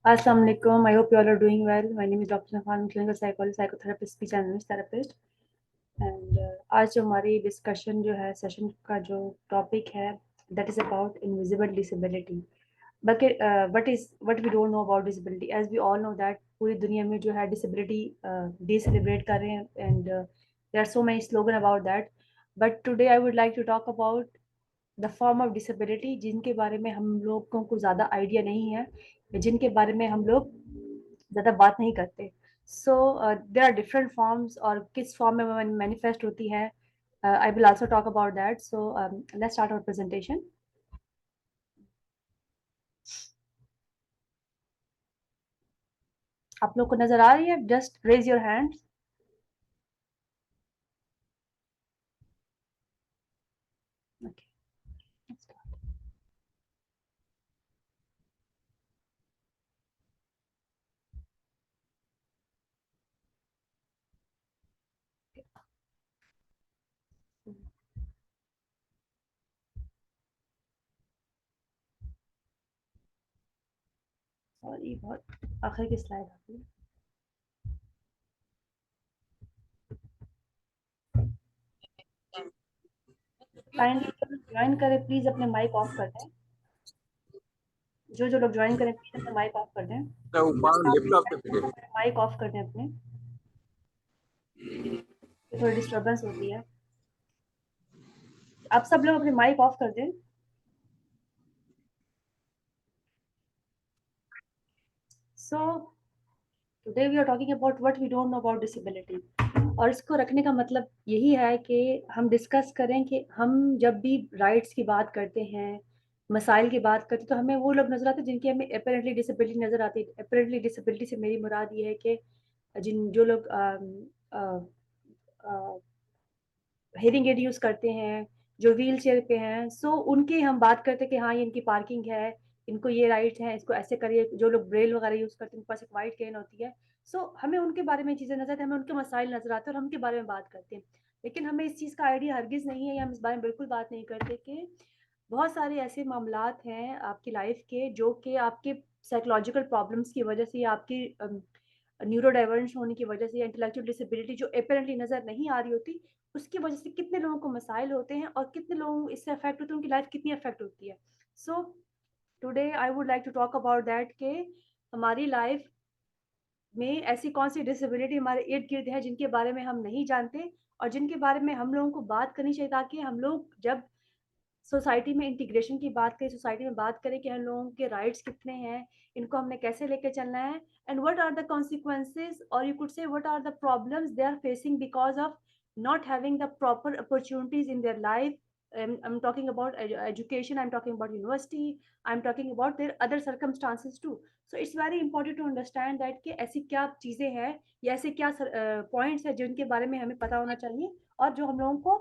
Assalamu alaikum. I hope you all are doing well. My name is Dr. Nafal, clinical psychologist, psychotherapist, speech and English therapist. And आज जो हमारी discussion जो है session का जो topic है that is about invisible disability. But what we don't know about disability, as we all know that पूरी दुनिया में जो है disability डे सेलिब्रेट कर रहे हैं and there are so many slogan about that. But today I would like to talk about the form of disability जिनके बारे में हम लोगों को ज़्यादा आइडिया नहीं है या जिनके बारे में हम लोग ज़्यादा बात नहीं करते। So there are different forms और किस फॉर्म में मैनिफेस्ट होती है। I will also talk about that. So let's start our presentation. आप लोग को नजर आ रही है? Just raise your hand. Sorry, बहुत आखिर की स्लाइड आती है। काइंडली ज्वाइन करें प्लीज, अपने माइक ऑफ कर दें। जो लोग ज्वाइन करें प्लीज अपने माइक ऑफ कर दें। माइक ऑफ कर दें अपने, थोड़ी डिस्टरबेंस होती है। आप सब लोग अपने माइक ऑफ कर दें। So today we are talking about what we don't know about disability. और इसको रखने का मतलब यही है कि हम डिस्कस करें कि हम जब भी राइट्स की बात करते हैं, मसाइल की बात करते हैं, तो हमें वो लोग नजर आते हैं जिनकी हमें अपेरेंटली डिसेबिलिटी नजर आती है। अपेरेंटली डिसेबिलिटी से मेरी मुराद ये है कि जिन जो लोग हेयरिंग एड यूज करते हैं, जो व्हील चेयर पे हैं, सो उनकी हम बात करते हैं कि हाँ ये इनकी पार्किंग है, इनको ये राइट्स हैं, इसको ऐसे करिए। जो लोग ब्रेल वगैरह यूज करते हैं उनके पास एक वाइट केन होती है। सो हमें उनके बारे में चीजें नजर आती है, हमें उनके मसाइल नजर आते हैं और हम उनके बारे में बात करते हैं। लेकिन हमें इस चीज का आइडिया हरगिज नहीं है या हम इस बारे में बिल्कुल बात नहीं करते कि बहुत सारे ऐसे मामलात हैं आपकी लाइफ के जो कि आपके साइकोलॉजिकल प्रॉब्लम्स की वजह से या आपकी न्यूरो डाइवर्जेंस होने की वजह से या इंटेलेक्चुअल डिसेबिलिटी जो अपेरेंटली नजर नहीं आ रही होती, उसकी वजह से कितने लोगों को मसाइल होते हैं और कितने लोग इससे अफेक्ट होते हैं, उनकी लाइफ कितनी अफेक्ट होती है। So today I would like to talk about that कि हमारी लाइफ में ऐसी कौन सी डिसेबिलिटी हमारे इर्द गिर्द है जिनके बारे में हम नहीं जानते और जिनके बारे में हम लोगों को बात करनी चाहिए, ताकि हम लोग जब सोसाइटी में इंटीग्रेशन की बात करें, सोसाइटी में बात करें कि हम लोगों के राइट्स कितने हैं, इनको हमने कैसे लेके चलना है, and what are the consequences और you could say what are the problems they are facing because of not having the proper opportunities in their life. I'm talking about education, I'm talking about university, I'm talking about their other circumstances too. So it's very important to understand that कि ऐसी क्या चीज़ें हैं या ऐसे क्या points है जिनके बारे में हमें पता होना चाहिए और जो हम लोगों को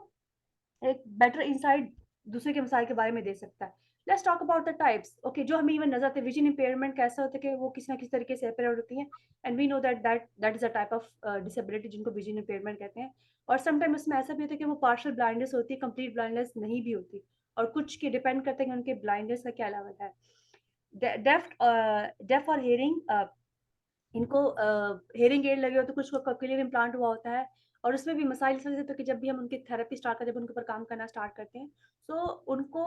एक बेटर इंसाइट दूसरे के मसाइल के बारे में दे सकता है। Let's talk about the types. Okay, जो हमें इवन नजर आते हैं, विजन इंपेयरमेंट कैसा होता है कि वो किसी ना किसी तरीके से अपेयर होती है, and we know that is a type of disability जिनको विजन इंपेयरमेंट कहते हैं। और समटाइम उसमें ऐसा भी होता है कि वो पार्शियल ब्लाइंडनेस होती है, कंप्लीट ब्लाइंडनेस नहीं भी होती, और कुछ के डिपेंड करते हैं कि उनके ब्लाइंडनेस का क्या लेवल है। डेफ डेफ और हेयरिंग, इनको हेयरिंग एड लगे होते, कुछ को कॉक्लियर इम्प्लांट हुआ होता है, और उसमें भी मसाइल इस वजह से, तो कि जब भी हम उनकी थेरेपी स्टार्ट करते हैं, जब उनके ऊपर काम करना स्टार्ट करते हैं, सो उनको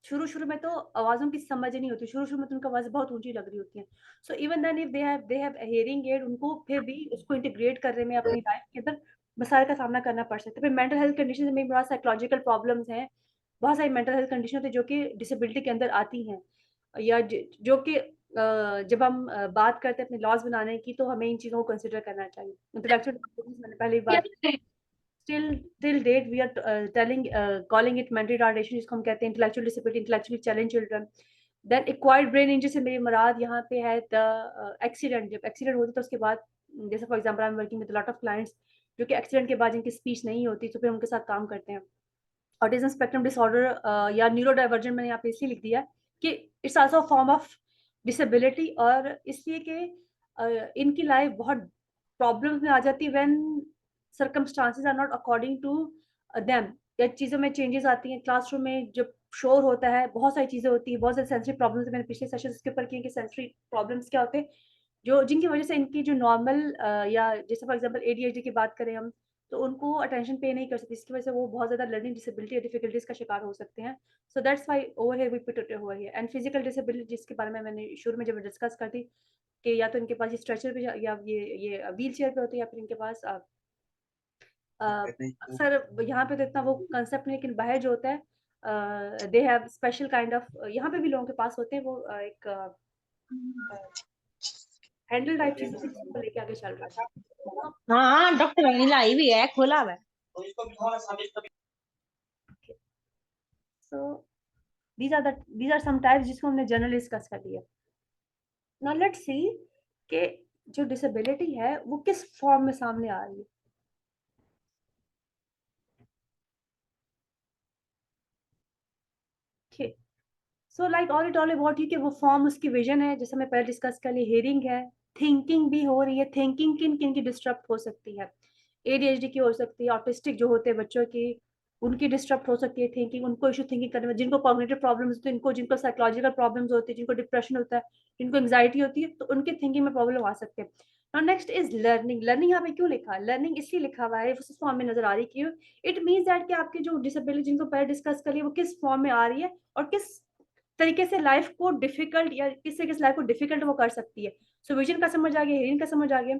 शुरू-शुरू में तो आवाज़ों की समझ ही नहीं होती, शुरू-शुरू में तो उनकी आवाज़ें बहुत ऊँची लग रही होती हैं। So even then if they have hearing aid, उनको फिर भी उसको इंटीग्रेट करने में अपनी लाइफ के अंदर मसाइल का सामना करना पड़ सकता है। फिर मेंटल हेल्थ कंडीशन में बड़ा साइकोलॉजिकल प्रॉब्लम्स हैं, बहुत सारी मेंटल हेल्थ कंडीशन होती है जो कि डिसेबिलिटी के अंदर आती हैं, या जो कि जब हम बात करते हैं अपने लॉज बनाने की, तो हमें इन चीज़ों को कंसिडर करना चाहिए। इंटेलेक्चुअल डिसेबिलिटीज मैंने पहले भी बात, still till date we are telling calling it mental retardation, जिसको हम कहते हैं intellectual disability, intellectually challenge children. Then acquired brain injury से मेरी मुराद यहाँ पे है द एक्सीडेंट। जब एक्सीडेंट होता है तो उसके बाद, जैसे for example I am working with lot of clients जो कि एक्सीडेंट के बाद जिनकी स्पीच नहीं होती, तो फिर उनके साथ काम करते हैं। ऑटिज्म स्पेक्ट्रम डिसऑर्डर या न्यूरो डाइवर्जेंट मैंने यहाँ पे इसलिए लिख दिया है कि it's also form of disability, और इसलिए कि इनकी लाइफ बहुत प्रॉब्लम्स में आ जाती है when circumstances are not according to them. या चीज़ों में चेंजेस आती हैं क्लासरूम में, जब शोर होता है, बहुत सारी चीज़ें होती हैं, बहुत सारे सेंसरी प्रॉब्लम्स मैंने पिछले सेशन इसके ऊपर किए कि सेंसरी प्रॉब्लम्स क्या होते हैं, जो जिनकी वजह से इनकी जो नॉर्मल या जैसे फॉर एग्जांपल एडीएचडी की बात करें हम, तो उनको अटेंशन पे नहीं कर सकते, इसकी वजह से वो बहुत ज़्यादा लर्निंग डिसेबिलिटी या डिफिकल्टीज़ का शिकार हो सकते हैं। So that's why over here we put it over here. And physical disability जिसके बारे में मैंने शुरू में जब डिस्कस कर थी कि या तो इनके पास ये स्ट्रेचर पे या ये व्हील चेयर पे होते हैं या फिर इनके पास अक्सर यहाँ पे तो इतना वो कांसेप्ट नहीं, लेकिन बाहर जो होता है they have special kind of, यहाँ पे भी लोगों के पास होते हैं वो एक हैंडल टाइप चीज़ होती है जिसको लेके आगे चल रहा है। हाँ डॉक्टर वनीला आई भी है, खोला हुआ है। सो these are some types जिसको हमने जनरली डिस्कस कर लिया। नाउ लेट्स सी कि जो डिसेबिलिटी है वो किस फॉर्म में सामने आ रही है। ठीक, so like all about you कि वो फॉर्म उसकी विजन है, जैसे मैं पहले डिस्कस कर ली, हियरिंग है, थिंकिंग भी हो रही है, थिंकिंग किन किन की डिस्टर्ब हो सकती है, एडीएचडी की हो सकती है, ऑटिस्टिक जो होते हैं बच्चों की उनकी डिस्टर्ब हो सकती है थिंकिंग, उनको इशू थिंकिंग करने में, जिनको कॉग्निटिव प्रॉब्लम्स होती है, इनको जिनको साइकोलॉजिकल प्रॉब्लम्स होती है, जिनको डिप्रेशन होता है, जिनको एंग्जाइटी होती है, तो उनके थिंकिंग में प्रॉब्लम आ सकते हैं। और नेक्स्ट इज लर्निंग। लर्निंग यहाँ पे क्यों लिखा है? लर्निंग इसलिए लिखा हुआ है, उस फॉर्म में नजर आ रही है कि इट मीन्स दैट कि आपकी जो डिसेबिलिटी जिनको पहले डिस्कस करिए वो किस फॉर्म में आ रही है और किस तरीके से लाइफ को डिफिकल्ट या किस तरीके से लाइफ को डिफिकल्ट वो कर सकती है। सो विजन का समझ आ गया, हियरिंग का समझ आ गया।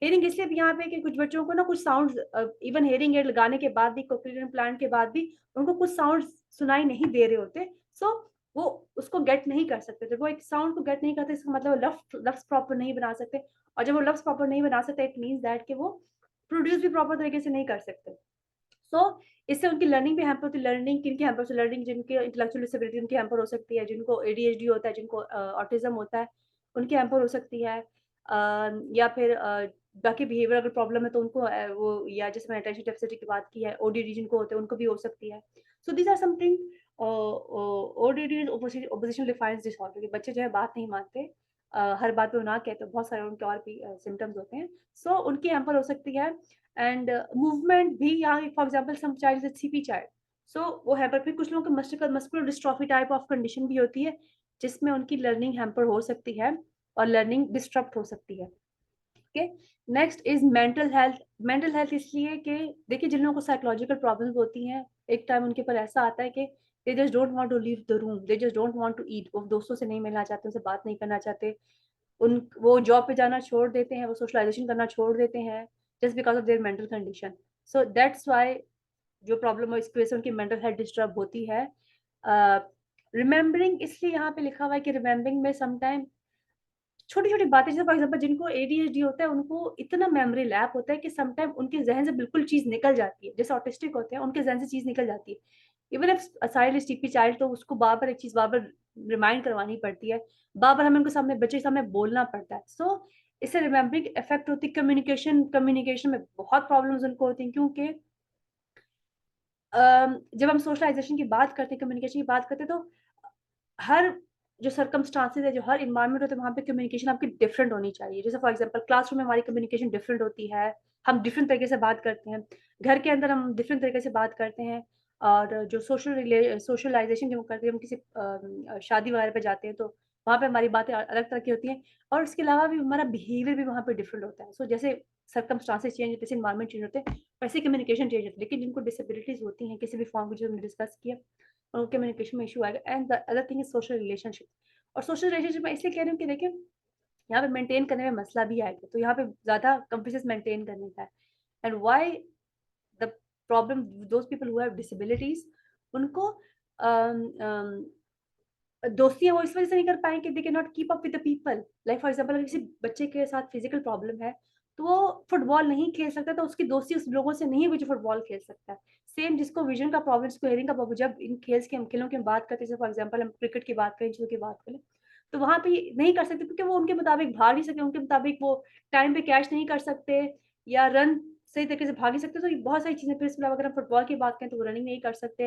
हियरिंग इसलिए भी यहाँ पे कि कुछ बच्चों को ना कुछ साउंड, इवन हियरिंग एड लगाने के बाद भी, कोक्लियर इम्प्लांट के बाद भी उनको कुछ साउंड सुनाई नहीं दे रहे होते। सो वो उसको गेट नहीं कर सकते, जब वो एक साउंड को गेट नहीं करते इसका मतलब लफ्ज प्रॉपर नहीं बना सकते, और जब वो लफ्ज प्रॉपर नहीं बना सकते इट मीन्स दैट कि वो प्रोड्यूस भी प्रॉपर तरीके से नहीं कर सकते। सो इससे उनकी लर्निंग भी हैम्पर होती है। लर्निंग किनकी हैम्पर होती है? लर्निंग जिनके इंटेलेक्चुअल डिसेबिलिटी उनकी हैम्पर हो सकती है, जिनको एडीएचडी होता है, जिनको ऑटिज्म होता है, उनकी हैम्पर हो सकती है। या फिर बाकी बिहेवियर अगर प्रॉब्लम है तो उनको वो, या जैसे मैंने अटेंशन डेफिसिट की बात की है, ओडीडी जिनको होते हैं उनको भी हो सकती है। So these are something. ODD opposition defiance disorder के बच्चे जो है बात नहीं मानते, हर बात पे ना कहते, बहुत सारे उनके और भी सिम्टम्स होते हैं। सो उनकी हैम्पर हो सकती है। एंड मूवमेंट भी यहाँ for example some child is CP child, so वो हैम्पर, फिर कुछ लोगों को muscular dystrophy type of condition भी होती है जिसमें उनकी लर्निंग हैम्पर हो सकती है और लर्निंग डिस्टर्ब हो सकती है। Okay, next is mental health. Mental health इसलिए कि देखिए जिन लोगों को साइकोलॉजिकल प्रॉब्लम्स होती हैं, एक टाइम उनके ऊपर ऐसा आता है कि they just don't want to leave the room, they just don't want to eat, वो दोस्तों से नहीं मिलना चाहते, उनसे बात नहीं करना चाहते, उन वो जॉब पे जाना छोड़ देते हैं, वो सोशलाइजेशन करना छोड़ देते हैं just because of their mental condition. So that's why जो प्रॉब्लम है इसकी वजह से उनकी मेंटल हेल्थ डिस्टर्ब होती है। रिमेम्बरिंग इसलिए यहाँ पे लिखा हुआ है कि रिमेम्बरिंग में समटाइम छोटी-छोटी बातें, जैसे फॉर एग्जांपल जिनको एडीएचडी होता है उनको इतना मेमोरी लैप होता है कि समटाइम उनके ज़हन से बिल्कुल चीज़ निकल जाती है। जैसे ऑटिस्टिक होते हैं उनके ज़हन से चीज़ निकल जाती है। Even if a child is TP child, तो उसको बार-बार एक चीज़ बार-बार रिमाइंड करवानी पड़ती है। बार-बार हमें उनके सामने, बच्चे के सामने बोलना पड़ता है। सो इससे रिमेम्बरिंग इफेक्ट होती है। कम्युनिकेशन में बहुत प्रॉब्लम्स उनको होती हैं क्योंकि जब हम सोशलाइज़ेशन की बात करते हैं, कम्युनिकेशन की बात करते हैं, तो हर जो सर्कमस्टांसेस है, जो हर एनवायरनमेंट होता है, वहाँ पे कम्युनिकेशन आपकी डिफरेंट होनी चाहिए। जैसे फॉर एग्जांपल क्लासरूम में हमारी कम्युनिकेशन डिफरेंट होती है, हम डिफरेंट तरीके से बात करते हैं। घर के अंदर हम डिफरेंट तरीके से बात करते हैं, और जो सोशलाइज़ेशन जब हम करते हैं, हम किसी शादी वगैरह पे जाते हैं, तो वहाँ पे हमारी बातें अलग तरह की होती हैं, और इसके अलावा भी हमारा बिहेवियर भी वहाँ पे डिफरेंट होता है। सो जैसे सर्कमस्टांसेस चेंज, जैसे एनवायरनमेंट चेंज होते हैं, वैसे कम्युनिकेशन चेंज होती है। लेकिन जिनको डिसेबिलिटीज़ होती हैं, किसी भी फॉर्म की, जो हमने डिस्कस किया, और कम्युनिकेशन में इश्यू आएगा। And the other thing is social relationship. और सोशल रिलेशनशिप में इसलिए कह रही हूँ कि देखिए यहाँ पे मेंटेन करने में मसला भी आएगा, तो यहाँ पे ज़्यादा कम्प्रेसेस मेंटेन करने का है। And why the problem, those people who have disabilities, उनको दोस्तियाँ वो इस वजह से नहीं कर पाएँगे, दे can not keep up with the people. Like for example अगर किसी बच्चे के साथ फिजिकल प्रॉब्लम है, तो वो फुटबॉल नहीं खेल सकता, तो उसकी दोस्ती उस लोगों से नहीं हुई जो फुटबॉल खेल सकता है। सेम जिसको विज़न का प्रॉब्लम, जिसको हियरिंग का प्रॉब्लम, जब इन खेलों की हम बात करते हैं, जैसे फॉर एग्जांपल हम क्रिकेट की बात करें, चीज़ों की बात करें, तो वहाँ पे नहीं कर सकते क्योंकि वो उनके मुताबिक भाग नहीं सकते, उनके मुताबिक वो टाइम पे कैच नहीं कर सकते, या रन सही तरीके से भाग नहीं सकते, तो ये बहुत सारी चीज़ें। फिर इसके अलावा अगर हम फुटबॉल की बात करें तो वो रनिंग नहीं कर सकते।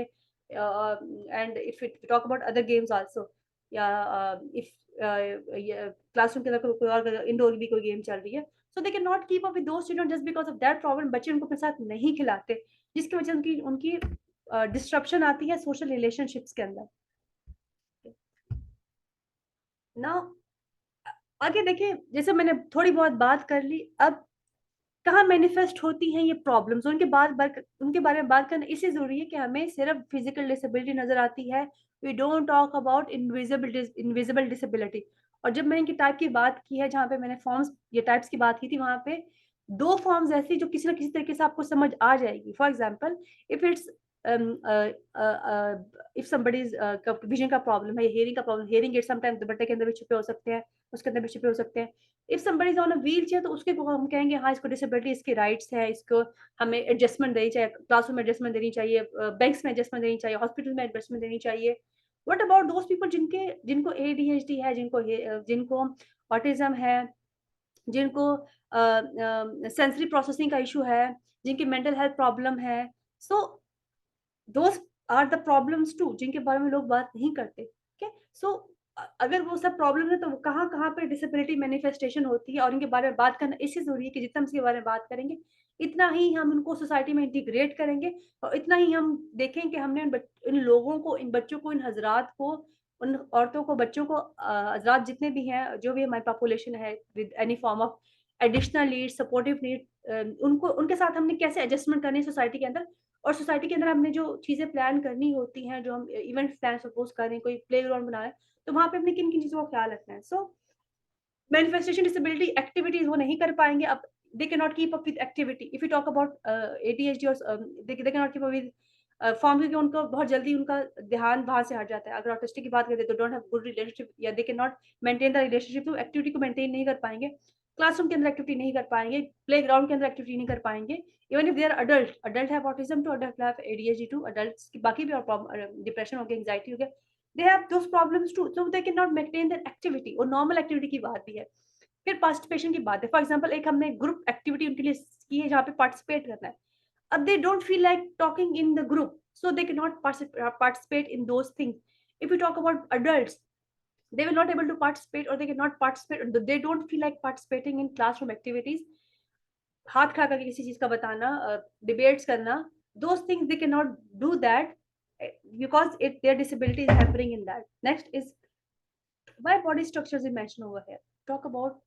And if we talk about other games also, या इफ क्लासरूम के अंदर कोई और इंडोर भी कोई गेम चल रही है, so they can not keep up with those children just because of that problem. बच्चे उनको अपने साथ नहीं खिलाते, जिसकी वजह से उनकी उनकी डिस्ट्रप्शन आती है सोशल रिलेशनशिप्स के अंदर। ना आगे देखिए, जैसे मैंने थोड़ी बहुत बात कर ली, अब कहाँ मैनिफेस्ट होती हैं ये प्रॉब्लम्स, उनके बारे में बात करना इसलिए ज़रूरी है कि हमें सिर्फ फिजिकल डिसेबिलिटी नज़र आती है। We don't talk about invisible disability. और जब मैंने इनकी टाइप की बात की है, जहाँ पे मैंने फॉर्म्स ये टाइप्स की बात की थी, वहाँ पे 2 फॉर्म्स ऐसी जो किसी न किसी तरीके से आपको समझ आ जाएगी। For example, if it's if somebody's का विज़न का प्रॉब्लम है, हियरिंग का प्रॉब्लम, हियरिंग एड्स समटाइम्स दुपट्टे के अंदर भी छुपे हो सकते हैं, उसके अंदर भी छुपे हो सकते हैं। If somebody is on a wheel chair, तो उसके को हम कहेंगे हाँ, इसको डिसेबिलिटी, इसके राइट्स है, इसको हमें एडजस्टमेंट देनी चाहिए, क्लासरूम में एडजस्टमेंट देनी चाहिए, बैंक्स में एडजस्टमेंट देनी चाहिए, हॉस्पिटल में एडजस्टमेंट देनी चाहिए। व्हाट अबाउट दोज पीपल जिनको एडीएचडी है, जिनको ऑटिज्म है, जिनको सेंसरी प्रोसेसिंग का इशू है, जिनकी मेंटल हेल्थ प्रॉब्लम है, so those are the problems too, जिनके बारे में लोग बात नहीं करते। ठीक है, सो अगर वो सब प्रॉब्लम है, तो कहाँ कहाँ पे डिसेबिलिटी मैनिफेस्टेशन होती है, और इनके बारे में बात करना इसलिए जरूरी है कि जितना हम इसके बारे में बात करेंगे, इतना ही हम उनको सोसाइटी में इंटीग्रेट करेंगे, और इतना ही हम देखें कि हमने इन लोगों को, इन बच्चों को, इन हजरात को, उन औरतों को, बच्चों को, हजरात जितने भी हैं, जो भी हमारी पॉपुलेशन है with any form of additional need, supportive need, उनको, उनके साथ हमने कैसे एडजस्टमेंट करनी है सोसाइटी के अंदर। और सोसाइटी के अंदर हमने जो चीज़ें प्लान करनी होती हैं, जो हम इवेंट प्लान सपोज़ कर रहे हैं, कोई प्लेग्राउंड बना रहे हैं, तो वहाँ पे हमने किन-किन चीज़ों का ख्याल रखना है। सो मैनिफेस्टेशन डिसेबिलिटी एक्टिविटीज़ वो नहीं कर पाएँगे, अब they can not keep up with activity. If you talk about ADHD, और they can not keep up with form, क्योंकि उनको बहुत जल्दी उनका ध्यान वहाँ से हट जाता है। अगर ऑटिस्टिक की बात करें, तो डोंट हैव गुड रिलेशनशिप, या दे can not maintain the relationship, तो एक्टिविटी को मेंटेन नहीं कर पाएँगे। क्लासरूम के अंदर एक्टिविटी नहीं कर पाएँगे, प्लेग्राउंड के अंदर एक्टिविटी नहीं कर पाएँगे। Even if they are adult have autism too, adult have ADHD too, adults की बाकी भी और डिप्रेशन हो गया, एंग्जायटी हो गया, they have those problems too, so they can not maintain their activity, और नॉर्मल एक्टिविटी की बात भी है। फिर पार्टिसिपेशन की बात है। फॉर एग्जाम्पल, एक हमने ग्रुप एक्टिविटी उनके लिए की है, जहाँ पे पार्टिसिपेट करना है। अब they don't feel like talking in the group, so they can not participate in those things. If you talk about adults, they will not able to participate, or they cannot participate, they don't feel like participating in classroom activities, हाथ खड़ा करके किसी चीज का बताना, debates करना, those things they cannot do that, because their disability is hampering in that. Next is why body structures is mentioned over here. Talk about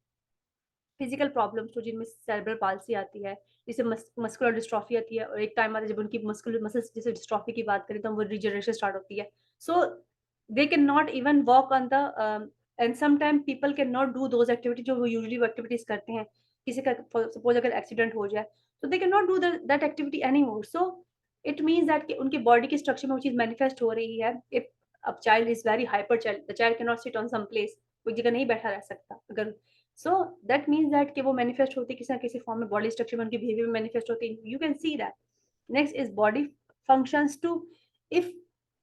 physical problems, तो जिनमें सेरेब्रल पाल्सी आती है, जिसे मस्कुलर डिस्ट्रॉफी आती है, और एक टाइम आता है जब उनकी मस्कुलर मसल्स जैसे डिस्ट्रॉफी की बात करें, तो वो रिजनरेशन स्टार्ट होती है। So they can not even walk on the, and some time people can not do those activity जो वो यूजुअली वो एक्टिविटीज करते हैं। किसी का सपोज अगर एक्सीडेंट हो जाए, तो दे can not do that activity any more. So it means that कि उनके बॉडी के स्ट्रक्चर में वो चीज मैनिफेस्ट हो रही है। If a child is very hyper child, the child can not sit on some place, कोई जगह नहीं बैठा रह सकता, अगर सो दैट मीन्स दैट कि वो मैनिफेस्ट होती है किसी ना किसी फॉर्म में, बॉडी स्ट्रक्चर में, उनकी बिहेवियर में मैनिफेस्ट होती है। You can see that. Next is body functions too. If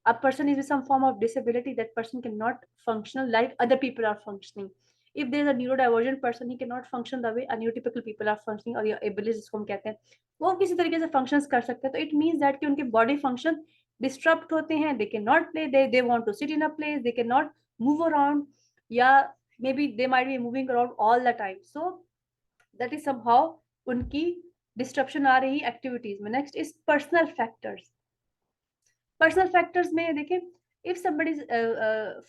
a person is with some form of disability, that person cannot function like other people are functioning. If there is a neurodivergent person, he cannot function the way a neurotypical people are functioning, और या abilities जिसको हम कहते हैं, वो किसी तरीके से functions कर सकते हैं। तो it means that कि उनके body function disrupt होते हैं, they cannot play, they want to sit in a place, they cannot move around, या maybe they might be moving around all the time. So that is somehow उनकी disruption आ रही activities में। Next is personal factors. Personal factors में देखें, if somebody is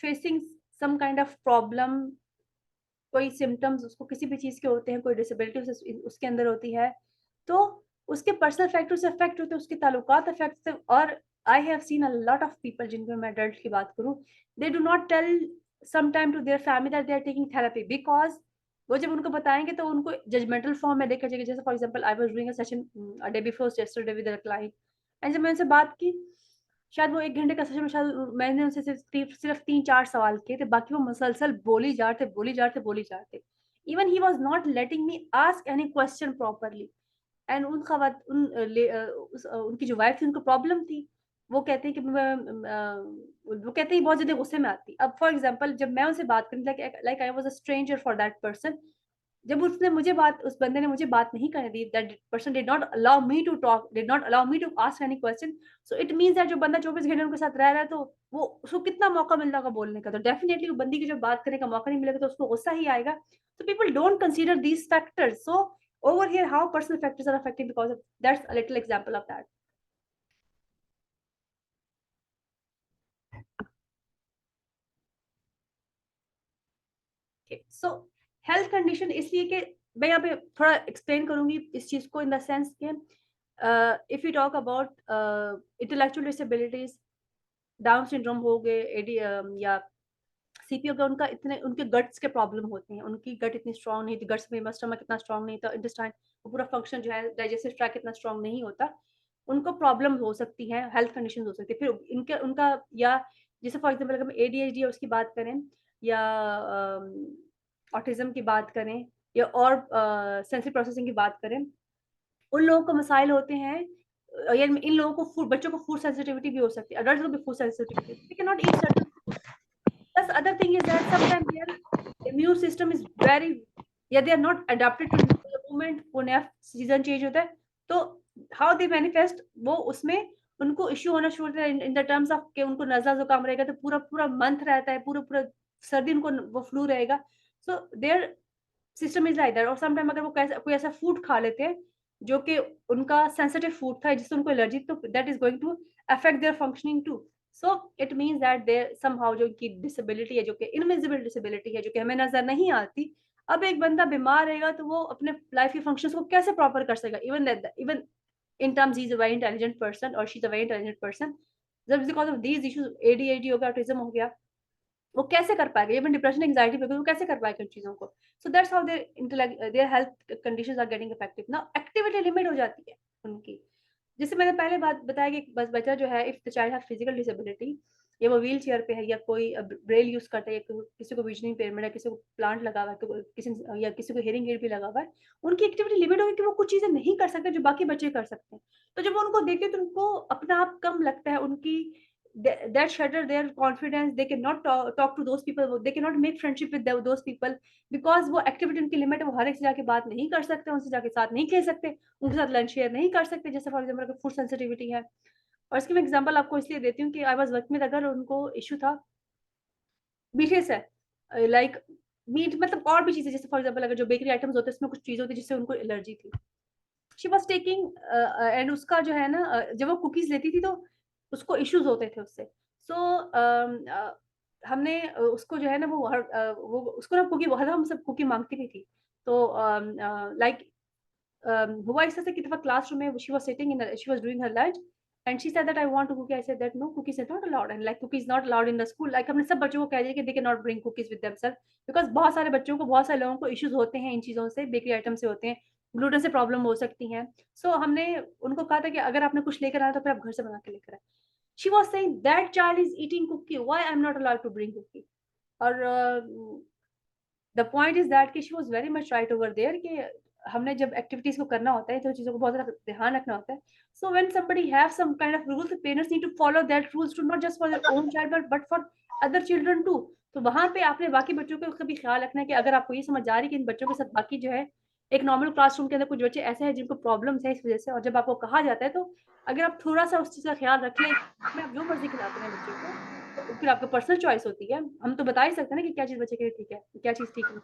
facing some kind of problem, कोई symptoms उसको किसी भी चीज के होते हैं, कोई डिसेबिलिटी उसके अंदर होती है, तो उसके पर्सनल फैक्टर्स अफेक्ट होते हैं, उसके ताल्लुकात अफेक्ट होते हैं। और I have seen a lot of people, जिनको मैं एडल्ट की बात करूं, they do not tell some time to their family that they are taking therapy, because वो जब उनको बताएंगे तो उनको जजमेंटल फॉर्म में देखा जाएगा। जैसे for example, I was doing a session a day before yesterday with a client, and जब मैं उनसे बात की, शायद वो 1 घंटे का सेशन में, शायद मैंने उनसे सिर्फ 3-4 सवाल किए थे, बाकी वो मुसलसल बोली जा रहे थे, बोली जा रहे थे, बोली जा रहे थे। Even he was not letting me ask any question properly. And उन खवात उन उनकी जो वाइफ थी, उनको प्रॉब्लम थी। वो कहते हैं कि वो कहते हैं बहुत ज़्यादा गुस्से में आती। अब फॉर एग्ज़ाम्पल, जब मैं उनसे बात करी, like I was a stranger for that person, जब उसने मुझे बात उस बंदे ने मुझे बात नहीं करने दी, that person did not allow me to talk, did not allow me to ask any question, so it means that जो बंदा 24 घंटे उनके साथ रह रहा है, तो वो उसको कितना मौका मिलता होगा बोलने का, तो डेफिनिटली वो बंदी की जो बात करने का मौका नहीं मिलेगा, तो उसको गुस्सा ही आएगा। So people don't consider these factors. So over here, how personal factors are affecting, because of, that's a little example of that. Okay, so health condition इसलिए कि मैं यहाँ पे थोड़ा एक्सप्लेन करूँगी इस चीज़ को इन द सेंस कि if you talk about intellectual disabilities, down syndrome हो गए, या सीपीओ का उनका इतने उनके गट्स के प्रॉब्लम होती हैं, उनकी गट इतनी स्ट्रॉन्ग नहीं थी, गट्स में स्टमक इतना स्ट्रॉन्ग नहीं था, इंटेस्टाइन वो पूरा फंक्शन जो है डाइजेस्टिव ट्रैक्ट इतना स्ट्रॉन्ग नहीं होता, उनको प्रॉब्लम हो सकती है, हेल्थ कंडीशन हो सकती है। फिर इनके उनका या जैसे फॉर एग्जांपल अगर हम एडीएचडी है उसकी बात करें या ऑटिज्म की बात करें या और सेंसरी प्रोसेसिंग की बात करें, उन लोगों को मसाइल होते हैं या इन लोगों को फूड बच्चों को फूड सेंसिटिविटी भी हो सकती है, एडल्ट्स को भी food sensitivity, they can not eat certain food. Plus, other thing is that sometimes their immune system is very, yeah, they are not adapted to the moment वो नया सीजन चेंज होता है, तो हाउ दे मैनिफेस्ट वो उसमें उनको issue होना शुरू होता है इन द टर्म्स ऑफ कि उनको नज़ला जुकाम रहेगा तो पूरा पूरा मंथ रहता है, पूरा पूरा सर्दी उनको वो फ्लू रहेगा। So there system is like that. और समटाइम अगर वो कोई ऐसा फूड खा लेते हैं जो कि उनका सेंसिटिव फूड था जिससे उनको एलर्जी, तो that is going to affect their functioning too. So it means that their somehow जो उनकी डिसेबिलिटी है, जो कि इनविजिबल डिसेबिलिटी है, जो कि हमें नजर नहीं आती, अब एक बंदा बीमार रहेगा तो वो अपने लाइफ के फंक्शंस को कैसे प्रॉपर कर सकेगा, even that even in terms he is a very intelligent person और she is a very intelligent person, जब because of these issues ADHD हो गया, ऑटिज्म हो गया, वो कैसे कर पाएगा, इवन डिप्रेशन एंजाइटी पे वो कैसे कर पाएगा इन चीजों को। So that's how their health conditions are getting affected. Now activity limit हो जाती है उनकी, जैसे मैंने पहले बात बताया कि बस बच्चा जो है if the child have physical disability, या वो व्हील चेयर पे है या कोई ब्रेल यूज करता है, या किसी को विजन इम्पेयरमेंट है, किसी को प्लांट लगा हुआ है, किसी या किसी को हियरिंग एड भी लगा हुआ है, उनकी एक्टिविटी लिमिट होगी कि वो कुछ चीजें नहीं कर सकते जो बाकी बच्चे कर सकते हैं। तो जब वो उनको देखते हैं तो उनको अपना आप कम लगता है, उनकी that shatter their confidence, they cannot talk to those people, they cannot make friendship with those people because वो एक्टिविटी उनकी लिमिट है, वो हर एक से जाके बात नहीं कर सकते, उनसे जाके साथ नहीं खेल सकते, उनके साथ लंच शेयर नहीं कर सकते, जैसे फॉर एग्जाम्पल अगर फूड सेंसिटिविटी है। और इसकी मैं एग्जाम्पल आपको इसलिए देती हूँ कि आई वाज वर्किंग विद, अगर उनको इश्यू था मीठे से, लाइक मीट मतलब और भी चीजें, जैसे फॉर एग्जाम्पल अगर जो बेकरी आइटम्स होते हैं उसमें कुछ चीजें होती है जिससे उनको एलर्जी थी, शी वाज टेकिंग एंड उसका जो है ना जब वो कुकीज़ लेती थी तो उसको इश्यूज़ होते थे उससे। सो हमने उसको जो है ना वो उसको ना कुकी बहुत हम सब कुकी माँगती भी थी। तो लाइक हुआ इस तरह से कि दफ़ा क्लासरूम में she was sitting in she was doing her lunch and she said that I want to cookie, I said that no cookies are not allowed and like cookies not allowed in the school, like हमने सब बच्चों को कह दिया कि they can not bring cookies with themselves because बहुत सारे बच्चों को, बहुत सारे लोगों को इश्यूज़ होते हैं इन चीज़ों से, बेकरी आइटम से होते हैं, ग्लूटेन से प्रॉब्लम हो सकती है। सो हमने उनको कहा था कि अगर आपने कुछ लेकर आना तो फिर आप घर से बना के लेकर आएँ। She was saying that child is eating cookie, why I am not allowed to bring cookie. और द पॉइंट इज़ दैट कि she was very much right over there कि हमने जब एक्टिविटीज़ को करना होता है तो चीज़ों को बहुत ज़्यादा ध्यान रखना होता है। So when somebody have some kind of rules, parents need to follow that rules to not just for their own child but for other children too. तो वहाँ पे आपने बाकी बच्चों को का भी ख्याल रखना है कि अगर आपको ये समझ आ रही है कि इन बच्चों के साथ बाकी जो है, एक नॉर्मल क्लासरूम के अंदर कुछ बच्चे ऐसे हैं जिनको प्रॉब्लम्स है इस वज़ह से, और जब आपको कहा जाता है तो अगर आप थोड़ा-सा उस चीज़ का ख्याल रख लें, में आप जो मर्ज़ी खिलाते रहें बच्चे को, तो फिर आपका पर्सनल चॉइस होती है। हम तो बता ही सकते हैं ना कि क्या चीज़ बच्चे के लिए ठीक है, क्या चीज़ ठीक नहीं।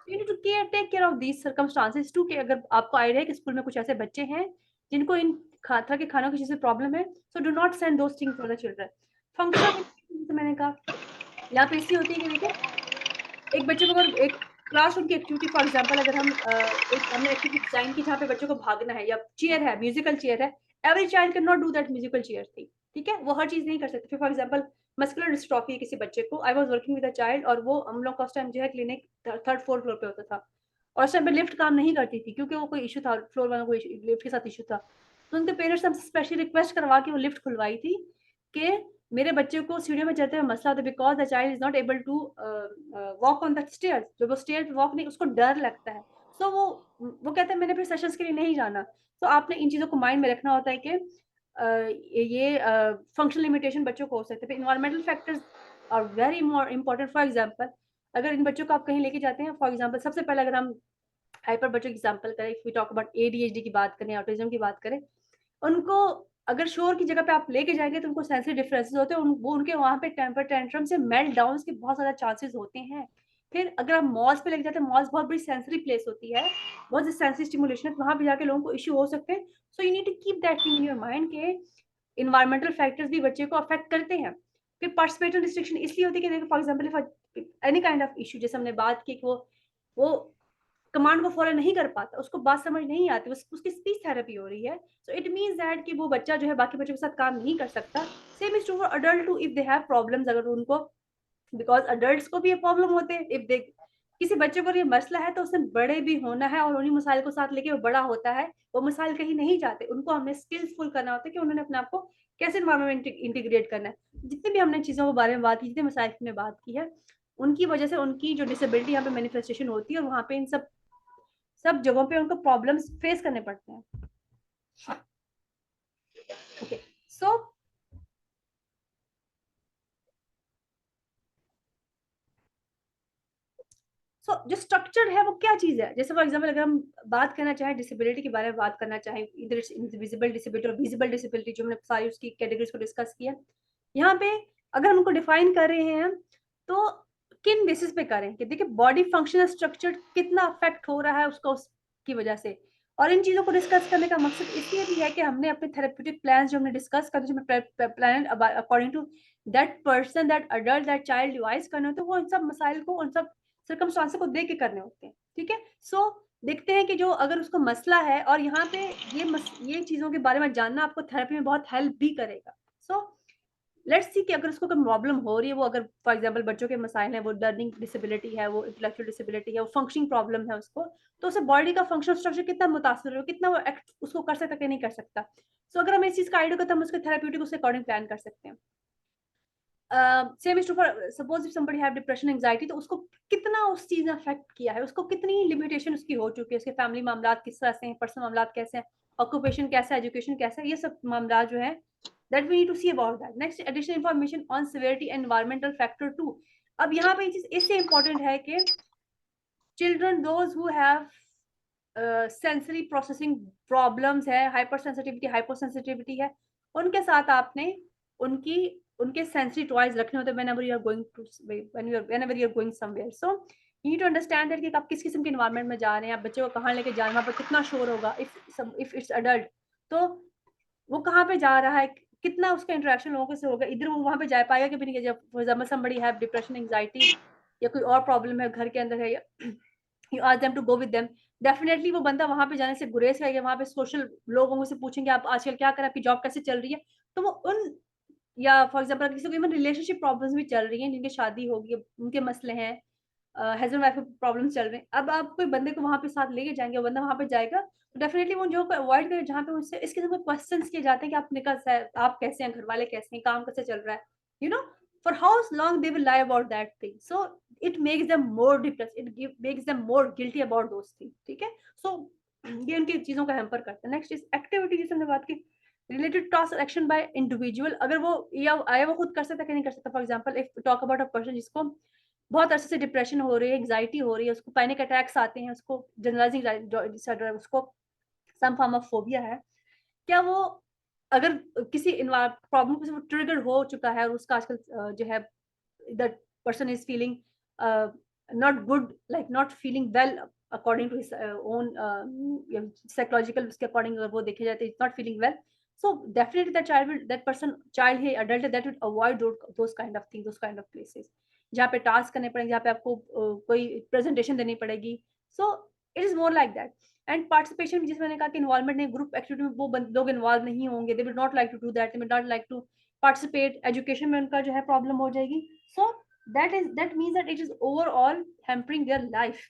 You need to take care of these circumstances too, कि अगर आपको आइडिया है कि स्कूल में कुछ ऐसे बच्चे हैं जिनको इन तरह के खानों की चीज़ से प्रॉब्लम है, so do not send those things for the children. Functional जैसे मैंने कहा, यहाँ पे इसलिए होती है कि देखिए, एक बच्चे को अगर एक क्लासरूम की एक्टिविटी फॉर एग्जांपल अगर हम एक हमने एक्टिविटी डिज़ाइन की जहाँ पे बच्चों को भागना है या चीयर है, म्यूजिकल चीयर है, every child can not do that musical cheer thing, ठीक है? वो हर चीज़ नहीं कर सकते। फिर फॉर एग्जांपल मस्कुलर डिस्ट्रॉफी है किसी बच्चे को, I was working with a child और वो हम लोग का उस टाइम जो है क्लिनिक 3rd 4th फ्लोर पे होता था और उस टाइम पे लिफ्ट काम नहीं करती थी क्योंकि वो कोई इश्यू था, फ्लोर वालों को लिफ्ट के साथ इश्यू था। तो उनके पेरेंट्स ने हमसे स्पेशली रिक्वेस्ट करवा के वो लिफ्ट खुलवाई थी कि मेरे बच्चे को सीढ़ियों में चढ़ते हुए मसला होता है because the child is not able to walk on the stairs, जब वो स्टेयर पे वॉक नहीं, उसको डर लगता है। सो वो कहता है मैंने फिर सेशंस के लिए नहीं जाना। तो आपने इन चीज़ों को माइंड में रखना होता है कि ये फंक्शनल लिमिटेशन बच्चों को हो सकते हैं। फिर environmental factors are very more important. For example अगर इन बच्चों को आप कहीं लेके जाते हैं, फॉर एग्जांपल सबसे पहले अगर हम हाइपर बच्चों की एग्जांपल करें, if we talk about ADHD की बात करें, ऑटिज्म की बात करें, उनको अगर शोर की जगह पे आप लेके जाएँगे तो उनको सेंसरी डिफरेंसेस होते हैं, वो उनके वहाँ पे टेम्पर टैंट्रम से मेल्टडाउन्स के बहुत ज़्यादा चांसेस होते हैं। फिर अगर आप मॉल्स पे लेके जाते हैं, मॉल्स बहुत बड़ी सेंसरी प्लेस होती है, बहुत ज़्यादा सेंसरी स्टिमुलेशन है, तो वहाँ पे जाके लोगों को इश्यू हो सकते हैं। So you need to keep that thing in your mind के एनवायरमेंटल फैक्टर्स भी बच्चे को अफेक्ट करते हैं। फिर पार्टिसिपेटरी रिस्ट्रिक्शन इसलिए होती है कि देखो for example any kind of issue, जैसे हमने बात की कि वो कमांड को फॉलो नहीं कर पाता, उसको बात समझ नहीं आती, उसकी स्पीच थेरेपी हो रही है। सो इट मीन्स दैट कि वो बच्चा जो है बाकी बच्चों के साथ काम नहीं कर सकता। Same is true for adult too, if they have problems, अगर उनको, बिकॉज़ अडल्ट्स को भी ये प्रॉब्लम होते हैं, इफ दे किसी बच्चे को ये मसला है तो उसने बड़े भी होना है और उन्हीं मसाइल को साथ लेके वो बड़ा होता है। वो मसाइल कहीं नहीं जाते, उनको हमने स्किल्सफुल करना होता है कि उन्होंने अपने आप को कैसे एनवायरनमेंट में इंटीग्रेट करना है। जितनी भी हमने चीज़ों के बारे में बात की, जितने मसाइल की हमने बात की है, उनकी वजह से उनकी जो डिसेबिलिटी यहाँ पे मैनिफेस्टेशन होती है और वहाँ पे इन सब सब जगहों पे उनको प्रॉब्लम्स फेस करने पड़ते हैं। ओके, सो जो स्ट्रक्चर है वो क्या चीज़ है? जैसे फॉर एग्ज़ाम्पल अगर हम बात करना चाहें डिसेबिलिटी के बारे में बात करना चाहें, इधर इनविजिबल डिसेबिलिटी और विजिबल डिसेबिलिटी, जो हमने सारी उसकी कैटेगरीज़ को डिस्कस किया। यहाँ पे अगर हम उनको डिफाइन कर रहे हैं, तो किन बेसिस पे करें कि देखिए बॉडी फंक्शनल स्ट्रक्चर कितना अफ़ेक्ट हो रहा है उसका उसकी वजह से। और इन चीज़ों को डिस्कस करने का मकसद इसलिए भी है कि हमने अपने थेरेप्यूटिक प्लान्स जो हमने डिस्कस करे, जो हमने plan according to that person, that adult, that child devise करने होते हैं, वो इन सब मसाइल को, उन सब सर्कमस्टांसेस को देख के करने होते हैं, ठीक है? देखते हैं कि जो अगर उसको मसला है और यहाँ पे ये चीज़ों के बारे में जानना आपको थेरेपी में बहुत हेल्प भी करेगा। सो लेट्स सी कि अगर उसको कोई प्रॉब्लम हो रही है, वो अगर फॉर एग्ज़ाम्पल बच्चों के मसाइल हैं, वो लर्निंग डिसेबिलिटी है, वो इंटेलेक्चुअल डिसेबिलिटी है, वो फंक्शनिंग प्रॉब्लम है उसको, तो उसे बॉडी का फंक्शनल स्ट्रक्चर कितना मुतासिर हो, कितना वो एक्ट उसको कर सकता है कि नहीं कर सकता। अगर हम इस चीज़ का आइडिया को, तो हम उसके थेरेप्यूटिक उसके अकॉर्डिंग प्लान कर सकते हैं। Same is true for suppose if somebody have depression, anxiety, तो उसको कितना उस चीज़ ने अफ़ेक्ट किया है, उसको कितनी लिमिटेशन उसकी हो चुकी है, उसके फैमिली मामलात किस तरह से हैं, पर्सनल मामलात कैसे हैं, ऑक्यूपेशन कैसा है, एजुकेशन कैसा है, ये सब मामलात जो हैं, that we need to see about that. Next, additional information on severity and environmental factor too. अब यहाँ पे ये चीज़ इसलिए इम्पोर्टेंट है कि children those who have sensory processing problems है, हाइपर सेंसिटिविटी, हाइपर सेंसिटिविटी है, उनके साथ आपने उनकी उनके सेंसरी टॉयज़ रखने होते हैं whenever you are going to whenever you are going somewhere. You need to understand that कि आप किस किस्म के एनवायरनमेंट में जा रहे हैं, आप बच्चे को कहाँ लेके जा रहे हैं, वहाँ पर कितना शोर होगा, इफ इट्स एडल्ट, तो वो कहाँ पे जा रहा है, कितना उसका इंटरेक्शन लोगों से होगा, इधर वो वहाँ पे जा पाएगा कि भी नहीं। जब for example somebody have depression, anxiety या कोई और प्रॉब्लम है घर के अंदर है, या you ask them to go with them, definitely वो बंदा वहाँ पे जाने से गुरेज़ करेगा, वहाँ पे सोशल लोगों से पूछेंगे आप आजकल क्या कर रहे हैं, आपकी जॉब कैसे चल रही है? तो वो उन, या फॉर एग्जाम्पल किसी को इवन रिलेशनशिप प्रॉब्लम्स भी चल रही हैं, जिनकी शादी होगी, उनके मसले हैं, हस्बैंड वाइफ में प्रॉब्लम्स चल रहे हैं। अब आप कोई बंदे को वहाँ पे साथ लेके जाएँगे, वो बंदा वहाँ पे जाएगा, तो डेफिनिटली वो उन जगहों को अवॉइड करें जहाँ पे उससे इस किस्म के क्वेश्चन्स किए जाते हैं कि आप कैसे हैं, घरवाले कैसे हैं, काम कैसे चल रहा है? You no, for how long they will lie about that thing. So it makes them more depressed, makes them more guilty about those thing, ठीक है? सो ये उनकी चीज़ों को हैम्पर करता है। नेक्स्ट इज़ एक्टिविटी, जिसे हमने बात की, related task action by individual, अगर वो या वो खुद कर सकता है कि नहीं कर सकता। For example if talk about a person जिसको बहुत अरसे से डिप्रेशन हो रही है, एंग्जायटी हो रही है, उसको पैनिक अटैक्स आते हैं, उसको जनरलाइजिंग डिसऑर्डर, उसको सम फॉर्म ऑफ फोबिया है। क्या वो अगर किसी प्रॉब्लम से वो ट्रिगर हो चुका है और उसका आजकल जो है that person is feeling not good, like not feeling well according to his own psychological, उसके अकॉर्डिंग अगर वो देखे जाए तो is not feeling well. So definitely that person, child है, एडल्ट है, that will avoid those kind of things, those kind of places जहाँ पे टास्क करने पड़ेंगे, जहाँ पे आपको कोई प्रेजेंटेशन देनी पड़ेगी। So it is more like that. And participation, जिसमें मैंने कहा कि इन्वॉल्वमेंट नहीं, ग्रुप एक्टिविटी में वो लोग इन्वॉल्व नहीं होंगे, they will not like to do that, they will not like to participate, education में उनका जो है प्रॉब्लम हो जाएगी। So that means that it is overall hampering their life.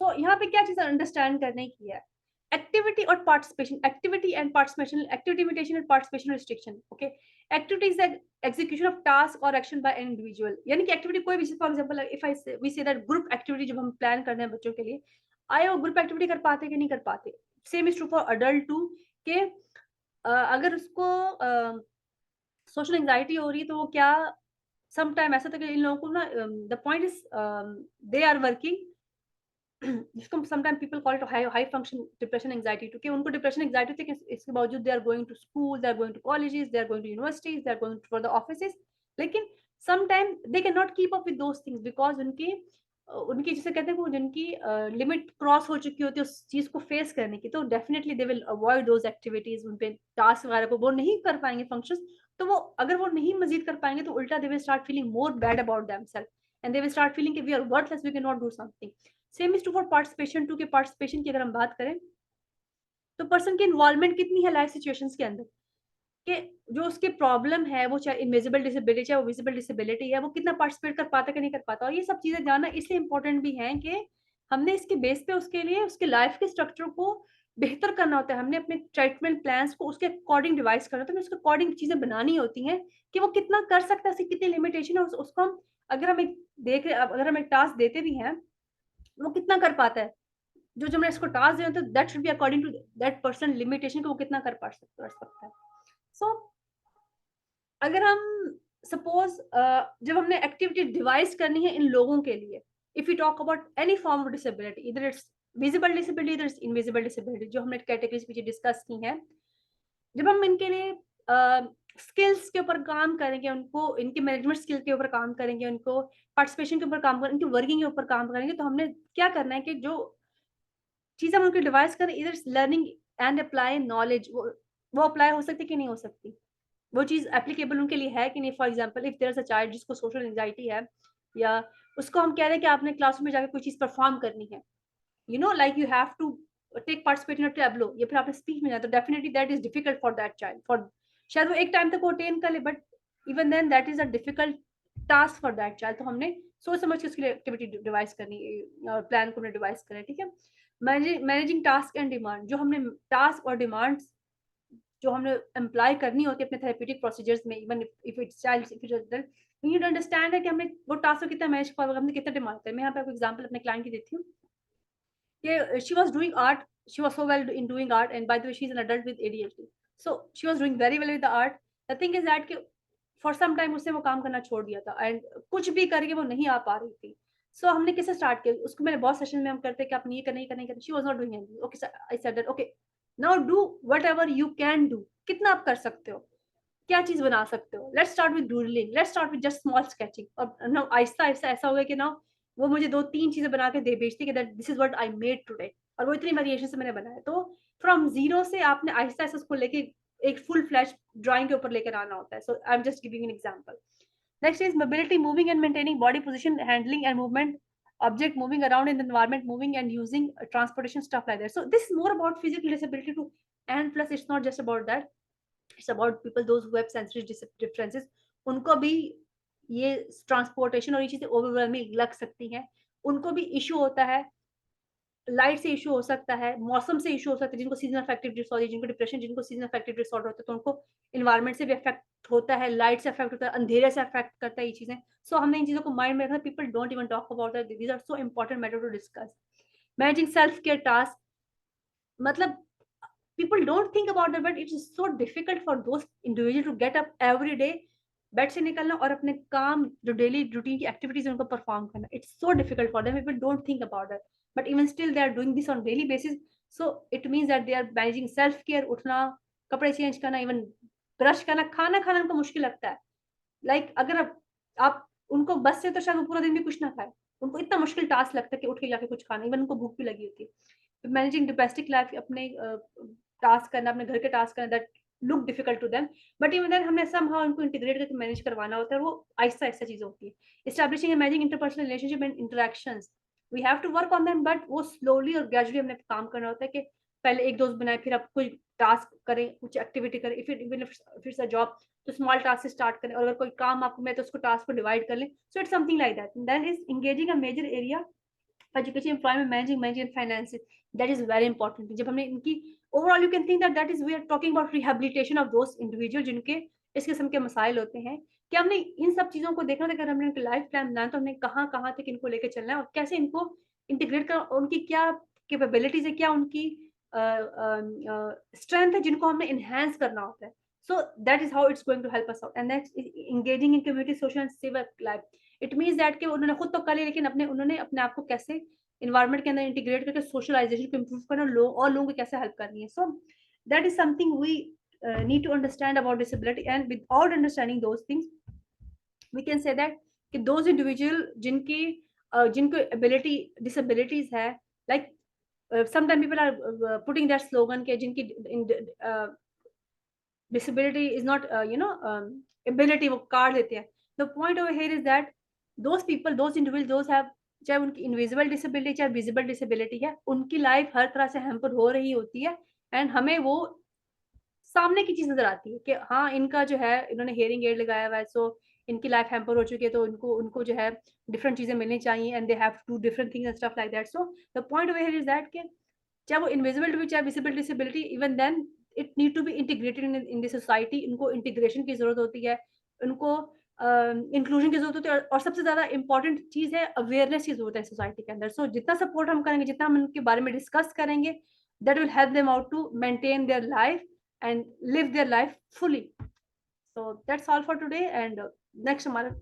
यहाँ पे क्या चीज़ अंडरस्टैंड करने की है, एक्टिविटी और participation, activity imitation and participation restriction. Okay, activity is execution of task और एक्शन बाय एन इंडिविजुअल, यानी कि एक्टिविटी कोई भी, for example if we say that group activity जब हम प्लान करते हैं बच्चों के लिए, आए वो ग्रुप एक्टिविटी कर पाते कि नहीं कर पाते। Same is true for adult too, के अगर उसको सोशल एंग्जायटी हो रही है, तो वो क्या सम टाइम ऐसा था कि इन लोगों को ना, the point is they are working, जिसको sometime people call it high function depression anxiety, क्योंकि उनको डिप्रेशन एंग्जायटी होती है कि इसके बावजूद they are going to school, they are going to colleges, they are going to universities, they are going for the offices, लेकिन sometime they can not keep up with those things, because उनकी जिसे कहते हैं वो जिनकी limit cross हो चुकी होती है उस चीज को फेस करने की, तो definitely they will avoid those activities, उन पे टास्क वगैरह को वो नहीं कर पाएंगे फंक्शंस, तो वो अगर वो नहीं मज़ीद कर पाएँगे तो उल्टा they will start feeling more bad about themselves and they will start feeling कि we are worthless, we can not do something. Same is true for participation too, कि पार्टिसिपेशन की अगर हम बात करें, तो पर्सन की इन्वॉल्वमेंट कितनी है लाइफ सिचुएशंस के अंदर, कि जो उसकी प्रॉब्लम है, वो चाहे इनविजिबल डिसेबिलिटी, चाहे वो विजिबल डिसेबिलिटी है, वो कितना पार्टिसिपेट कर पाता है कि नहीं कर पाता। और ये सब चीज़ें जानना इसलिए इम्पोर्टेंट भी हैं कि हमने इसके बेस पे उसके लिए उसके लाइफ के स्ट्रक्चर को बेहतर करना होता है। हमने अपने ट्रीटमेंट प्लान्स को उसके अकॉर्डिंग डिवाइस करना होता है, हमें उसके अकॉर्डिंग चीज़ें बनानी होती हैं कि वो कितना कर सकता है, उसकी कितनी लिमिटेशन है, उसको हम अगर हम एक अगर हम एक टास्क देते भी हैं, वो कितना कर पाता है। जो हमने इसको टास्क दिया होता है, that should be according to that person limitation, कि वो कितना कर सकता है। सो अगर हम सपोज जब हमने एक्टिविटी डिवाइस करनी है इन लोगों के लिए, if you talk about any form of disability, इधर इट्स विजिबल डिसेबिलिटी, इधर इट्स इनविजिबल डिसेबिलिटी, जो हमने कैटेगरीज पीछे डिस्कस की हैं, जब हम इनके लिए स्किल्स के ऊपर काम करेंगे, उनको इनके मैनेजमेंट स्किल के ऊपर काम करेंगे, उनको पार्टिसिपेशन के ऊपर काम करेंगे, इनकी वर्किंग के ऊपर काम करेंगे, तो हमने क्या करना है कि जो चीज़ हम उनकी डिवाइस करें, इधर लर्निंग एंड अप्लाई नॉलेज, वो अप्लाई हो सकती है कि नहीं हो सकती, वो चीज़ एप्लीकेबल उनके लिए है कि नहीं। For example if there is a child जिसको सोशल एंग्जायटी है, या उसको हम कह रहे हैं कि आपने क्लासरूम में जाके कोई चीज़ परफॉर्म करनी है, you know like you have to take participate in a tableau, या फिर आपने स्पीच में जाना, तो definitely that is difficult for that child, for शायद वो एक टाइम तक वो अटेन कर ले, but even then that is a difficult task for that child. तो हमने सोच समझ के उसके लिए एक्टिविटी डिवाइस करनी और प्लान को हमने डिवाइस करना है, ठीक है। मैनेजिंग टास्क एंड डिमांड, जो हमने टास्क और डिमांड्स जो हमने एम्प्लॉय करनी होती है अपने थेरेप्यूटिक प्रोसीजर्स में, even if it's child, if it's adult, we need to understand है कि हमने वो टास्क को कितना मैनेज कर पाएगा, हमने कितना डिमांड है। मैं यहाँ पे आपको एग्जांपल अपने क्लाइंट की देती हूँ कि she was doing art, she was so well in doing art, and by the way she is an adult with ADHD, so she was doing very well with the art. The thing is that कि for some time उसने वो काम करना छोड़ दिया था, and कुछ भी करके वो नहीं आ पा रही थी। सो हमने किससे स्टार्ट किया, उसको मैंने बहुत सेशन में हम करते हैं कि आपने ये करना, ये करना, ये करना। She was not doing anything. Okay sir, I said that okay, now do whatever you can do, कितना आप कर सकते हो, क्या चीज़ बना सकते हो? Let's start with doodling, let's start with just small sketching. और ना आहिस्ता-आहिस्ता ऐसा हो गया कि ना वो मुझे 2-3 चीज़ें बना के दे भेजती कि that this is what I made today, और वो इतनी वेरिएशन से मैंने बनाया। तो फ्रॉम ज़ीरो से आपने आहिस्ता-आहिस्ता उसको लेके एक फुल फ्लेज्ड ड्राइंग के ऊपर लेकर आना होता है। So I am just giving an example. Next is mobility, moving and maintaining body position, handling and movement, object moving around in the environment, moving and using transportation, stuff like that. So this is more about physical disability too, and plus it's not just about that, it's about people those who have sensory differences, उनको भी ये transportation और ये चीज़ें overwhelming लग सकती हैं। उनको भी इश्यू होता है, लाइट से इश्यू हो सकता है, मौसम से इश्यू हो सकता है, जिनको सीज़नल अफेक्टिव डिसऑर्डर, जिनको डिप्रेशन, जिनको सीज़नल अफेक्टिव डिसऑर्डर होता है, तो उनको एनवायरनमेंट से भी अफेक्ट होता है, लाइट से अफेक्ट होता है, अंधेरे से अफेक्ट करता है ये चीज़ें। सो हमने इन चीज़ों को माइंड में रखना, people don't even talk about that, these are so important matter to discuss. Managing self care task, मतलब people don't think about that, but it is so difficult for those individual to get up every day, bed से निकलना और अपने काम जो daily routine की activities है उनको परफॉर्म करना, it's so difficult for them, people don't think about that, but even still they are doing this on daily basis. So it means that they are managing self care, उठना, कपड़े change करना, even brush करना, खाना खाना उनको मुश्किल लगता है। अगर आप उनको बस से तो शायद वो पूरा दिन भी कुछ ना खाए, उनको इतना मुश्किल टास्क लगता है कि उठ के जाके कुछ खाना, इवन उनको भूख भी लगी होती है। मैनेजिंग डोमेस्टिक लाइफ, अपने टास्क करना, अपने घर के टास्क करना, that look difficult to them, but even then हमने समहाउ उनको इंटीग्रेट करके मैनेज करवाना होता है, और वो आहिस्ता-आहिस्ता चीज़ें होती है। Establishing and managing interpersonal relationship and interactions, we have to work on them, but वो स्लोली और ग्रेजुअली हमने काम करना होता है कि पहले एक दोस्त बनाए, फिर आप कोई टास्क करें, कुछ एक्टिविटी करें, even if it's a job, तो स्मॉल टास्क से स्टार्ट करें, और अगर कोई काम आपको मिले तो उसको टास्क को डिवाइड कर लें। So it's something like that. Then is engaging a major area education, employment, managing and finances, that is very important। जब हमने इनकी overall, you can think that that is we are talking about rehabilitation of those individual जिनके इस किस्म के मसाइल होते हैं, कि हमने इन सब चीज़ों को देखना था। अगर हमने इनका लाइफ प्लान बनाया तो हमने कहाँ-कहाँ तक इनको लेके चलना है और कैसे इनको इंटीग्रेट कर, उनकी क्या कैपेबिलिटीज़ है, क्या उनकी स्ट्रेंथ है जिनको हमने एनहांस करना होता है। So that is how it's going to help us out. And next engaging in community, social and civic life, it means that कि उन्होंने खुद तो कर लिया, लेकिन उन्होंने अपने आप को कैसे एनवायरनमेंट के अंदर इंटीग्रेट करके सोशलाइजेशन को इम्प्रूव करना, और लोगों को कैसे हेल्प करनी है। So that is something we need to understand about disability, and without understanding those things we can say that कि दोज इंडिविजुअल जिनकी जिनको एबिलिटी डिसेबिलिटीज है, like sometime people are putting that slogan के जिनकी disability is not ability, वो card देते हैं। The point over here is that those people, those individual, those have, चाहे उनकी इनविजिबल डिसेबिलिटी चाहे विजिबल डिसेबिलिटी है, उनकी लाइफ हर तरह से हैम्पर हो रही होती है, एंड हमें वो सामने की चीज़ नज़र आती है कि हाँ, इनका जो है, इन्होंने हियरिंग एड लगाया हुआ है, सो इनकी लाइफ हैम्पर हो चुकी है, तो उनको उनको जो है डिफरेंट चीज़ें मिलनी चाहिए, and they have to do different things and stuff like that. So the point over here is that कि चाहे वो इनविजिबल भी, चाहे visible disability, even then it need to be integrated in the society. इनको integration की ज़रूरत होती है, उनको इंक्लूजन की ज़रूरत होती है, और सबसे ज़्यादा इम्पोर्टेंट चीज़ है, अवेयरनेस की ज़रूरत है सोसाइटी के अंदर। सो जितना सपोर्ट हम करेंगे, जितना हम उनके बारे में डिस्कस करेंगे, that will help them out to maintain their life and live their life fully. So that's all for today, and next हमारा